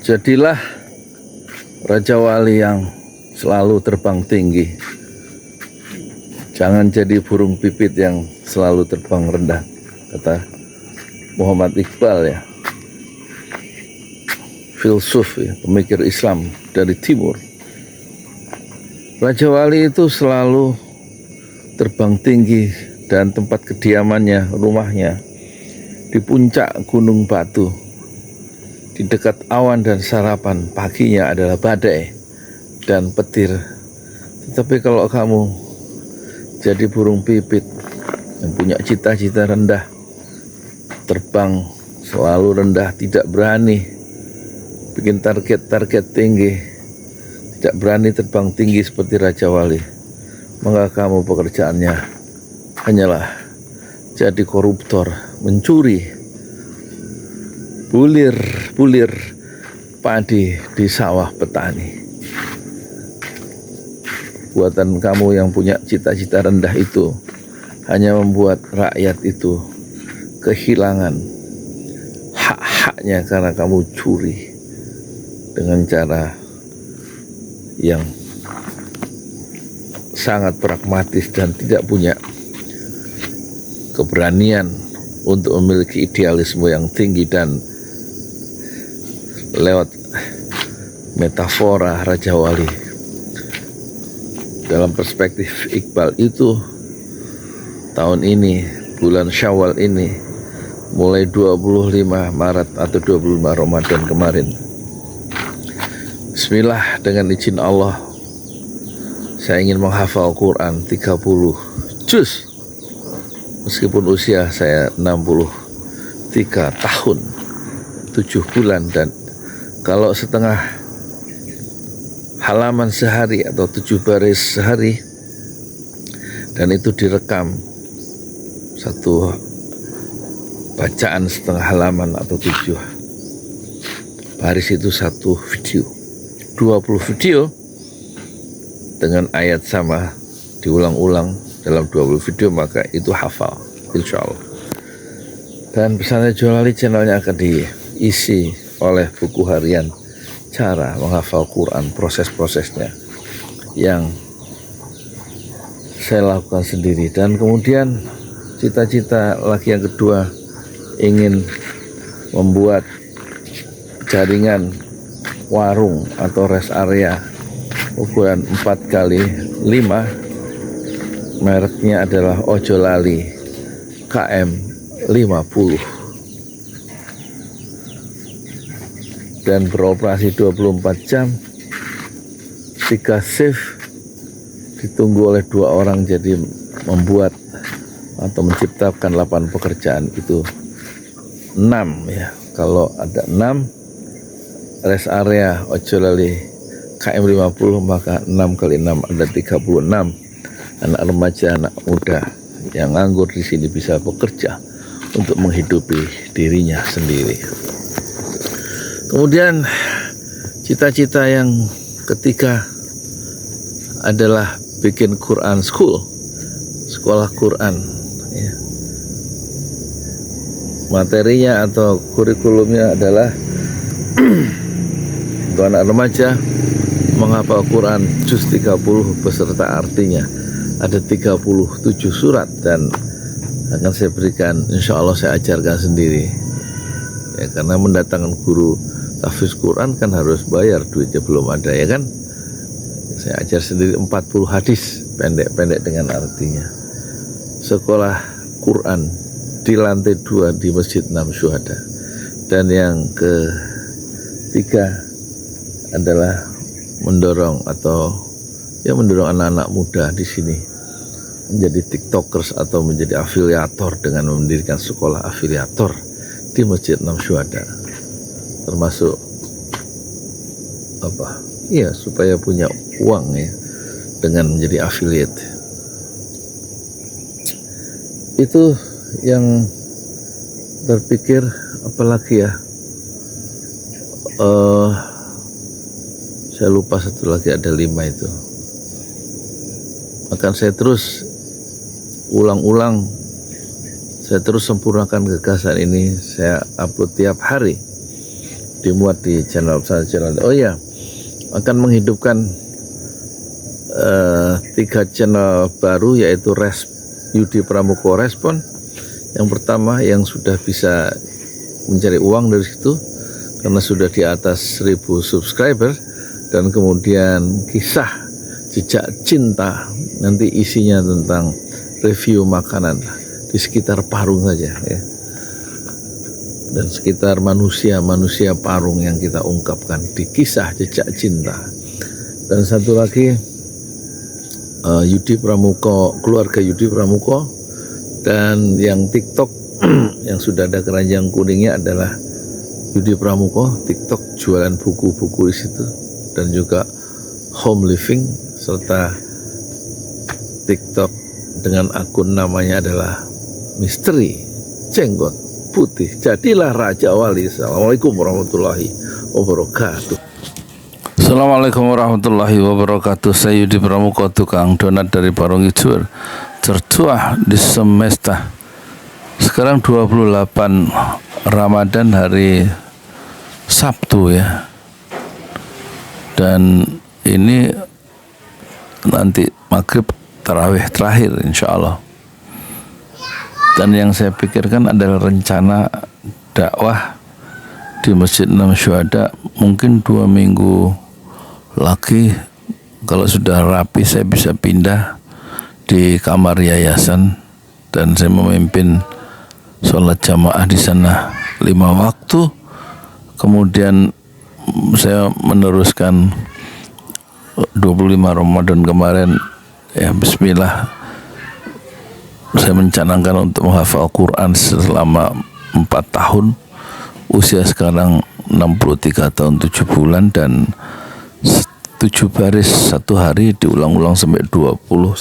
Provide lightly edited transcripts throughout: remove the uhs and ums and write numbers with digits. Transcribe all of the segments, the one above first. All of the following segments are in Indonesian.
Jadilah Raja Wali yang selalu terbang tinggi. Jangan jadi burung pipit yang selalu terbang rendah, kata Muhammad Iqbal ya, filsuf ya, pemikir Islam dari timur. Raja Wali itu selalu terbang tinggi dan tempat kediamannya, rumahnya di puncak Gunung Batu. Di dekat awan dan sarapan paginya adalah badai dan petir. Tetapi kalau kamu jadi burung pipit yang punya cita-cita rendah, terbang selalu rendah, tidak berani bikin target-target tinggi, tidak berani terbang tinggi seperti Raja Wali, maka kamu pekerjaannya hanyalah jadi koruptor, mencuri, bulir padi di sawah petani. Buatan kamu yang punya cita-cita rendah itu hanya membuat rakyat itu kehilangan hak-haknya karena kamu curi dengan cara yang sangat pragmatis dan tidak punya keberanian untuk memiliki idealisme yang tinggi. Dan lewat metafora Raja Wali dalam perspektif Iqbal itu, tahun ini, bulan Syawal ini, mulai 25 Maret atau 25 Ramadan kemarin, bismillah, dengan izin Allah, saya ingin menghafal Quran 30 juz. Meskipun usia saya 63 tahun 7 bulan, dan kalau setengah halaman sehari atau 7 baris sehari, dan itu direkam, satu bacaan setengah halaman atau 7 baris itu satu video, 20 video dengan ayat sama diulang-ulang dalam 20 video, maka itu hafal insya Allah. Dan Pesantren Raja Wali channelnya akan diisi oleh buku harian cara menghafal Quran, proses-prosesnya yang saya lakukan sendiri. Dan kemudian cita-cita lagi yang kedua, ingin membuat jaringan warung atau rest area ukuran 4x5, mereknya adalah Ojo Lali KM 50, dan beroperasi 24 jam, 3 shift, ditunggu oleh 2 orang, jadi membuat atau menciptakan 8 pekerjaan itu 6 ya. Kalau ada 6 rest area Ojo Lali KM 50, maka 6 kali 6 ada 36 anak remaja, anak muda yang nganggur di sini bisa bekerja untuk menghidupi dirinya sendiri. Kemudian cita-cita yang ketiga adalah bikin Quran School, sekolah Quran ya. Materinya atau kurikulumnya adalah untuk anak remaja menghafal Quran juz 30 beserta artinya. Ada 37 surat dan akan saya berikan, insya Allah saya ajarkan sendiri ya, karena mendatangkan guru tahfiz Quran kan harus bayar, duitnya belum ada ya kan. Saya ajar sendiri 40 hadis pendek-pendek dengan artinya. Sekolah Quran di lantai 2 di Masjid 6 Syuhada. Dan yang ketiga adalah mendorong anak-anak muda di sini menjadi tiktokers atau menjadi afiliator dengan mendirikan sekolah afiliator di Masjid 6 Syuhada, termasuk supaya punya uang ya dengan menjadi affiliate. Itu yang terpikir, apalagi ya, saya lupa satu lagi, ada 5 itu. Akan saya terus ulang-ulang, saya terus sempurnakan gagasan ini, saya upload tiap hari dimuat di channel saya. Oh ya, akan menghidupkan 3 channel baru, yaitu Yudi Pramuko Respon. Yang pertama yang sudah bisa mencari uang dari situ karena sudah di atas 1000 subscriber, dan kemudian kisah jejak cinta, nanti isinya tentang review makanan di sekitar Parung saja ya, dan sekitar manusia Parung yang kita ungkapkan di kisah jejak cinta. Dan satu lagi Yudi Pramuko, keluarga Yudi Pramuko, dan yang TikTok yang sudah ada keranjang kuningnya adalah Yudi Pramuko TikTok, jualan buku-buku di situ, dan juga home living, serta TikTok dengan akun namanya adalah Misteri Jenggot Putih. Jadilah Raja Wali. Assalamualaikum warahmatullahi wabarakatuh. Assalamualaikum warahmatullahi wabarakatuh. Saya Yudi Pramuko, tukang donat dari Parung Ijo, tertua di semesta. Sekarang 28 Ramadan, hari Sabtu ya. Dan ini nanti maghrib tarawih terakhir insya Allah. Dan yang saya pikirkan adalah rencana dakwah di Masjid Enam Syuhada mungkin 2 minggu lagi. Kalau sudah rapi saya bisa pindah di kamar yayasan dan saya memimpin sholat jamaah di sana 5 waktu. Kemudian saya meneruskan 25 Ramadan kemarin ya, bismillah, saya mencanangkan untuk menghafal Quran selama 4 tahun. Usia sekarang 63 tahun 7 bulan, dan 7 baris 1 hari diulang-ulang sampai 21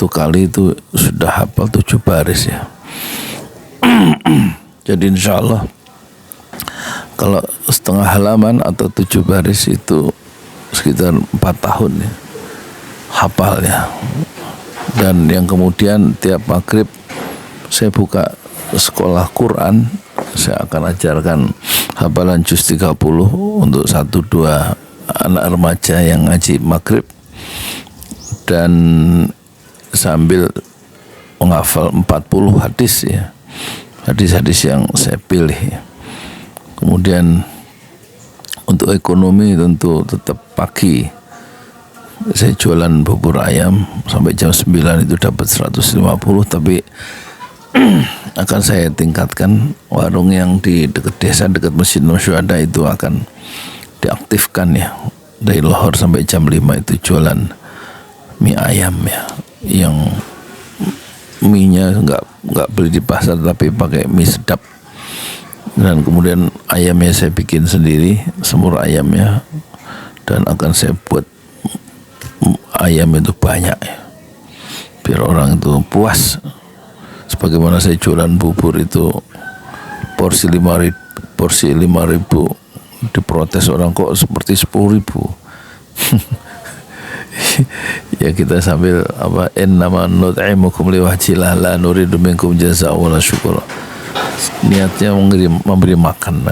kali itu sudah hafal 7 baris ya. Jadi insya Allah kalau setengah halaman atau 7 baris itu sekitar 4 tahun ya, hafal ya. Dan yang kemudian tiap maghrib saya buka sekolah Quran, saya akan ajarkan hafalan juz 30 untuk 1-2 anak remaja yang ngaji maghrib, dan sambil menghafal 40 hadis ya, hadis-hadis yang saya pilih ya. Kemudian untuk ekonomi tentu tetap pagi saya jualan bubur ayam sampai jam 9 itu dapat 150, tapi akan saya tingkatkan. Warung yang di dekat desa, dekat Masjid Enam Syuhada itu akan diaktifkan ya. Dari lohor sampai jam 5 itu jualan mie ayam ya, yang mie-nya nggak beli di pasar tapi pakai mie sedap. Dan kemudian ayamnya saya bikin sendiri, semur ayamnya, dan akan saya buat ayam itu banyak ya, biar orang itu puas. Sebagaimana saya jualan bubur itu porsi 5.000 diprotes orang, kok seperti 10.000. Ya kita sambil innama nut'imukum liwajhillah la nuridu minkum jazaa'an wala syukura. Niatnya memberi makan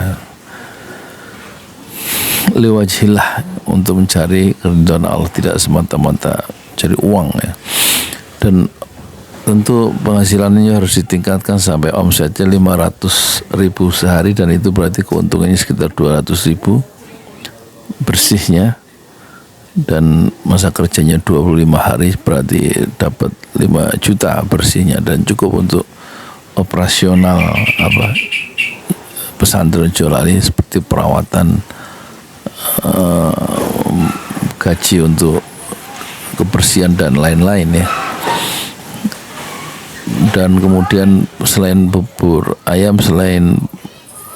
liwajhillah, untuk mencari keridhaan Allah, tidak semata-mata cari uang ya. Dan tentu penghasilannya harus ditingkatkan sampai omsetnya 500.000 sehari, dan itu berarti keuntungannya sekitar 200.000 bersihnya, dan masa kerjanya 25 hari berarti dapat 5 juta bersihnya, dan cukup untuk operasional pesantren Jolali seperti perawatan, gaji untuk kebersihan dan lain-lain ya. Dan kemudian selain bubur ayam, selain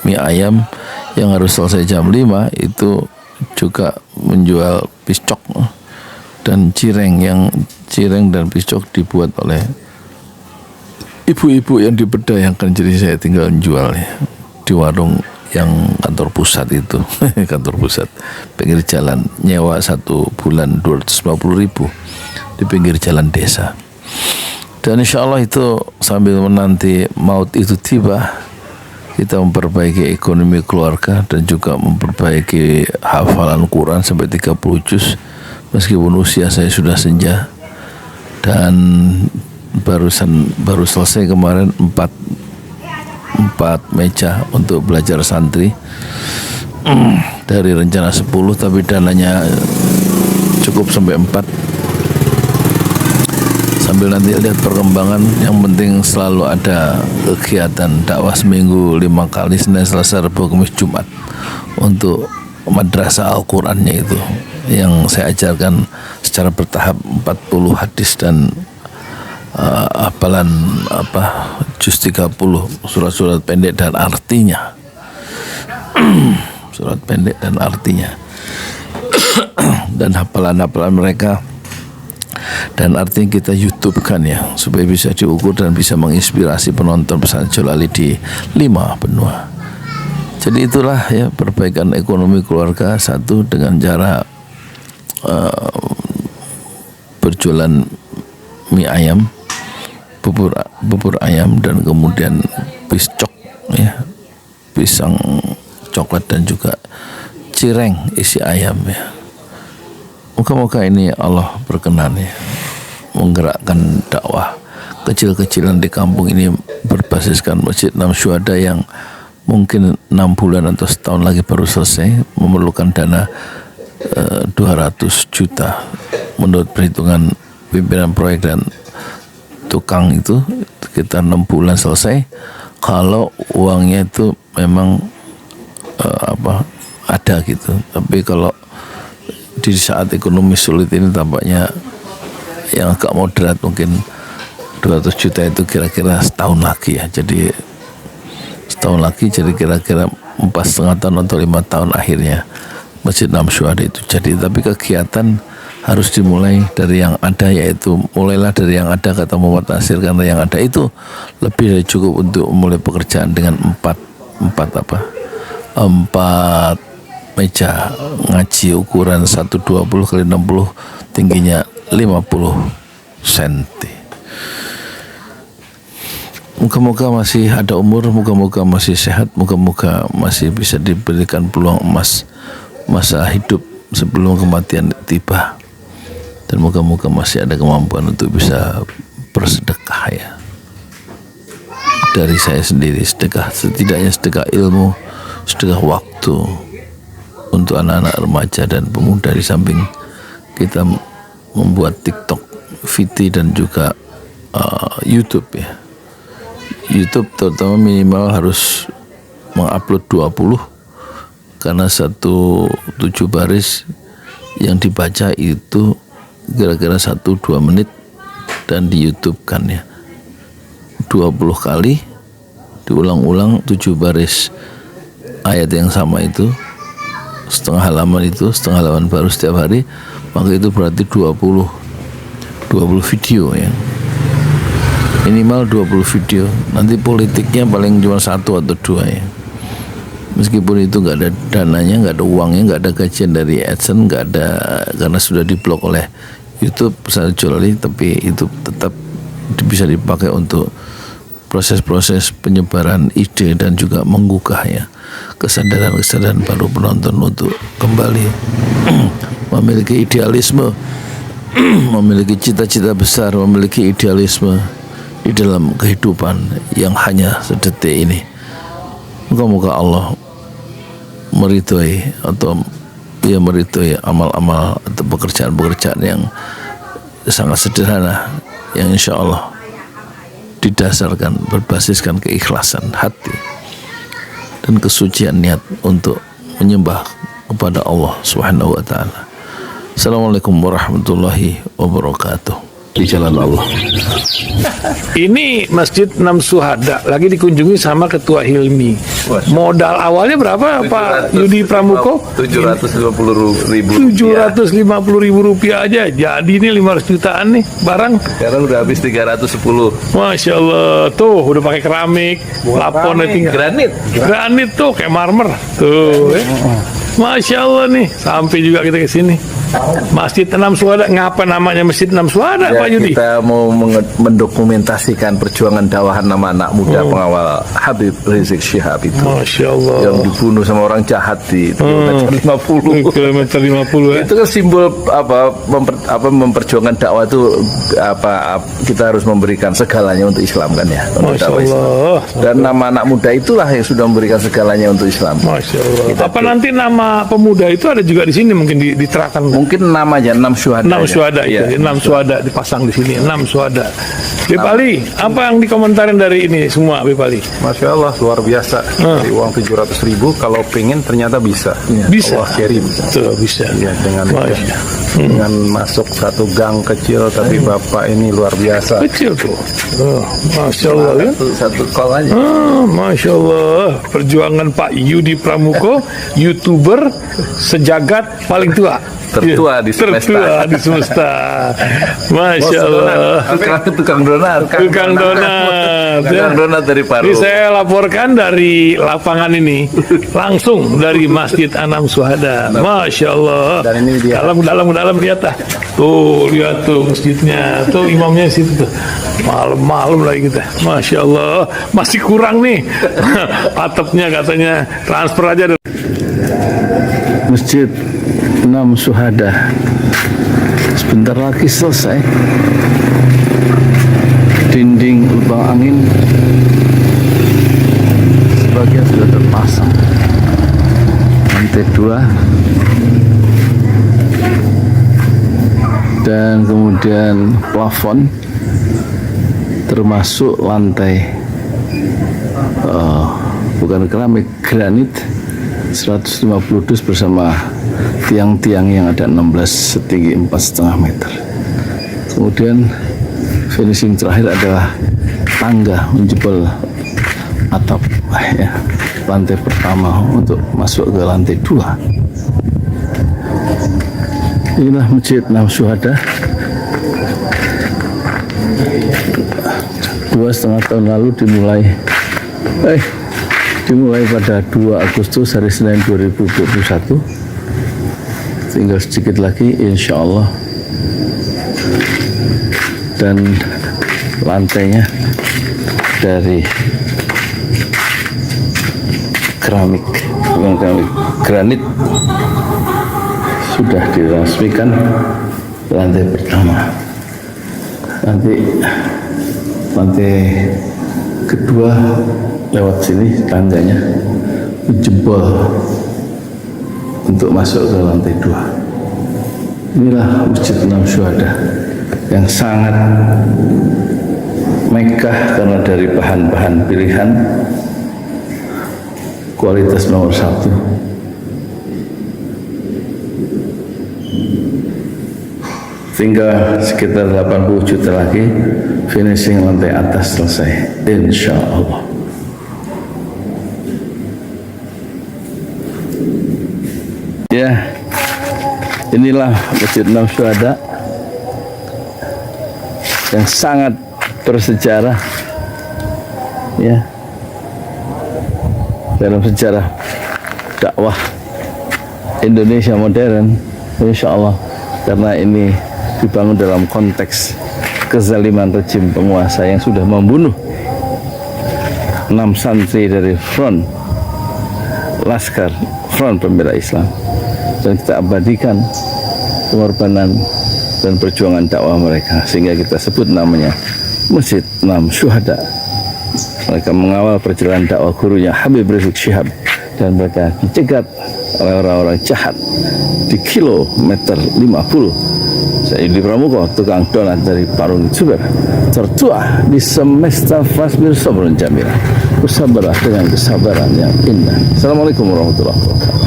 mie ayam yang harus selesai jam 5, itu juga menjual piscok dan cireng, yang cireng dan piscok dibuat oleh ibu-ibu yang diperdayangkan. Jadi saya tinggal jual ya di warung yang kantor pusat itu. Kantor pusat pinggir jalan, nyewa 1 bulan 250.000 di pinggir jalan desa. Dan insya Allah itu sambil menanti maut itu tiba, kita memperbaiki ekonomi keluarga dan juga memperbaiki hafalan Quran sampai 30 juz meskipun usia saya sudah senja. Dan baru selesai kemarin 4 meja untuk belajar santri dari rencana 10, tapi dananya cukup sampai 4. Sambil nanti lihat perkembangan, yang penting selalu ada kegiatan dakwah seminggu 5 kali, Senin, Selasa, Rabu, Kamis, Jumat, untuk madrasah Al-Qurannya itu yang saya ajarkan secara bertahap 40 hadis dan hafalan juz 30 surat-surat pendek dan artinya. Surat pendek dan artinya dan hafalan-hafalan mereka, dan artinya kita YouTube-kan ya, supaya bisa diukur dan bisa menginspirasi penonton pesantren Jolali di 5 benua. Jadi itulah ya perbaikan ekonomi keluarga, satu dengan cara berjualan mie ayam, bubur ayam, dan kemudian piscok ya, pisang coklat, dan juga cireng isi ayam ya. Moga-moga ini Allah berkenan ya, menggerakkan dakwah kecil-kecilan di kampung ini berbasiskan Masjid Enam Syuhada yang mungkin 6 bulan atau setahun lagi baru selesai, memerlukan dana 200 juta menurut perhitungan pimpinan proyek dan tukang itu sekitar 6 bulan selesai kalau uangnya itu memang ada gitu. Tapi kalau di saat ekonomi sulit ini tampaknya yang agak moderat mungkin 200 juta itu kira-kira setahun lagi ya. Jadi setahun lagi, jadi kira-kira 4,5 tahun atau 5 tahun akhirnya Masjid Enam Syuhada itu jadi. Tapi kegiatan harus dimulai dari yang ada, yaitu mulailah dari yang ada, kata Muhammad Nasir, karena yang ada itu lebih dari cukup untuk memulai pekerjaan dengan 4 meja ngaji ukuran 120 kali 60, tingginya 50 cm. Moga-moga masih ada umur, moga-moga masih sehat, moga-moga masih bisa diberikan peluang emas masa hidup sebelum kematian tiba, dan moga-moga masih ada kemampuan untuk bisa bersedekah ya. Dari saya sendiri, sedekah, setidaknya sedekah ilmu, sedekah waktu untuk anak-anak remaja dan pemuda, di samping kita membuat TikTok, VT, dan juga YouTube ya. YouTube terutama minimal harus mengupload 20, karena 7 baris yang dibaca itu kira-kira 1-2 menit, dan di YouTube kan ya 20 kali diulang-ulang 7 baris ayat yang sama itu, setengah halaman baru setiap hari, maka itu berarti 20 video ya, minimal 20 video. Nanti politiknya paling cuma 1 atau 2 ya, meskipun itu nggak ada dananya, nggak ada uangnya, nggak ada gajian dari AdSense, nggak ada, karena sudah diblok oleh YouTube pesantren Jolali, tapi itu tetap bisa dipakai untuk proses-proses penyebaran ide dan juga menggugah ya kesadaran baru penonton untuk kembali memiliki idealisme, memiliki cita-cita besar, memiliki idealisme di dalam kehidupan yang hanya sedetik ini. Moga-moga Allah meridhoi atau dia meridhoi amal-amal atau pekerjaan-pekerjaan yang sangat sederhana, yang insya Allah didasarkan, berbasiskan keikhlasan hati dan kesucian niat untuk menyembah kepada Allah Subhanahu wa taala. Assalamualaikum warahmatullahi wabarakatuh. Di jalan Allah. Ini Masjid Enam Syuhada lagi dikunjungi sama Ketua Hilmi. Modal awalnya berapa Pak Yudi Pramuko? 750.000. 750.000 rupiah aja. Jadi ini 500 jutaan nih barang. Sekarang udah habis 310. Masya Allah, tuh udah pakai keramik, plafon tinggal granit tuh kayak marmer tuh. Masya Allah nih, sampai juga kita ke sini. Masjid Enam Syuhada, ngapa namanya Masjid Enam Syuhada, Ya, Pak Yudi? kita mau mendokumentasikan perjuangan dakwahan nama anak muda pengawal Habib Rizik Syihab itu Masya Allah. yang dibunuh sama orang jahat di kilometer 50. Kilometer 50 ya. Itu kan simbol memperjuangkan dakwah itu kita harus memberikan segalanya untuk Islam kan ya, untuk Masya dakwah Islam. Allah. Dan nama anak muda itulah yang sudah memberikan segalanya untuk Islam. Masya Allah. Apa nanti nama pemuda itu ada juga di sini mungkin diterangkan? Mungkin namanya 6 syuhada. 6 syuhada ya. itu, 6 syuhada dipasang di sini, 6 syuhada. Bipali, apa yang dikomentarin dari ini semua, Bipali? Masya Allah, luar biasa. Dari uang 700.000 kalau pengen ternyata bisa. Bisa. Allah kirim. Tuh, bisa. Ya, dengan masuk satu gang kecil, tapi Bapak ini luar biasa. Kecil tuh. Oh, Masya Allah ya. Satu call aja. Masya Allah, perjuangan Pak Yudi Pramuko, YouTuber sejagat paling tua. Tertua di semesta. Tertua di semesta. Masya Allah. Tukang donat. Tukang donat. Tukang donat dari Paru. Ini saya laporkan dari lapangan ini, langsung dari Masjid Anam Syuhada. Masya Allah. Dan ini dia. Dalam lihat ah. Tuh, lihat tuh masjidnya. Tuh imamnya di situ tuh. Malam-malam lagi kita. Masya Allah. Masih kurang nih. Atapnya katanya transfer aja. Masjid 6 Syuhada sebentar lagi selesai. Dinding lubang angin sebagian sudah terpasang, lantai 2 dan kemudian plafon termasuk lantai bukan keramik, granit 150 dus bersama tiang-tiang yang ada 16 setinggi 4,5 meter. Kemudian finishing terakhir adalah tangga menjebol atap ya, lantai pertama untuk masuk ke lantai 2. Inilah Masjid 6 Syuhada. 2,5 tahun lalu dimulai pada 2 Agustus hari Senin 2021. Tinggal sedikit lagi insya Allah, dan lantainya dari keramik, bukan keramik, granit sudah diresmikan lantai pertama. Nanti lantai kedua lewat sini tangganya jebol untuk masuk ke lantai 2. Inilah Masjid 6 Syuhada yang sangat megah karena dari bahan-bahan pilihan, kualitas nomor 1. Tinggal sekitar 80 juta lagi finishing lantai atas selesai, insya Allah. Ya, inilah Masjid 6 Syuhada yang sangat bersejarah ya dalam sejarah dakwah Indonesia modern, insya Allah, karena ini dibangun dalam konteks kezaliman rejim penguasa yang sudah membunuh 6 santri dari front Laskar Front Pembela Islam, dan kita abadikan pengorbanan dan perjuangan dakwah mereka sehingga kita sebut namanya Masjid 6 Syuhada. Mereka mengawal perjalanan dakwah gurunya Habib Rizik Syihab, dan mereka dicegat oleh orang-orang jahat di kilometer 50. Saya Yudi Pramuko, tukang donat dari Parung Juber, tertua di semesta fasbir sabrun jamil. Bersabarlah dengan kesabaran yang indah. Assalamualaikum warahmatullahi wabarakatuh.